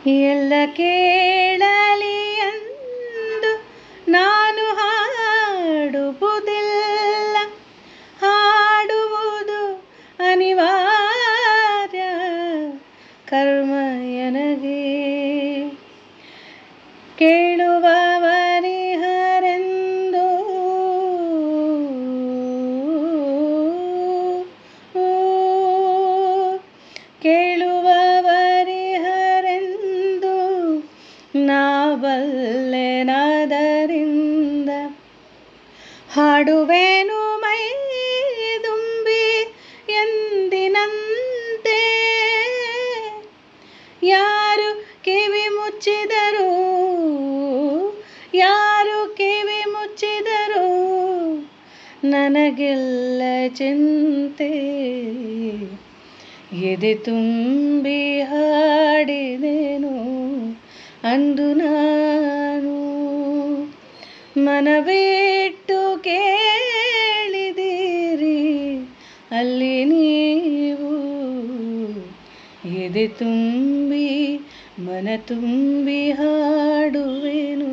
ಎಲ್ಲ ಕೇಳಲಿ ಎಂದು ನಾನು ಹಾಡುವುದಿಲ್ಲ, ಹಾಡುವುದು ಅನಿವಾರ್ಯ ಕರ್ಮ ಎನಗೆ. ಕೇಳುವವರಿಹರೆಂದು ಕೇಳುವವರಿಹರೆಂದು ನಾ ಬಲ್ಲೆನಾದರಿಂದ ಹಾಡುವೆನು ಮೈ ತುಂಬಿ ಎಂದಿನಂತೆ. ಯಾರು ಕಿವಿ ಮುಚ್ಚಿದರು, ಯಾರು ಕಿವಿ ಮುಚ್ಚಿದರು, ನನಗೆಲ್ಲ ಚಿಂತೆ. ಎದೆ ತುಂಬಿ ಹಾಡಿದೆನು ಅಂದು ನಾನು, ಮನವಿಟ್ಟು ಕೇಳಿದಿರಿ ಅಲ್ಲಿ ನೀವು. ಎದೆ ತುಂಬಿ ಮನ ತುಂಬಿ ಹಾಡುವೆನು.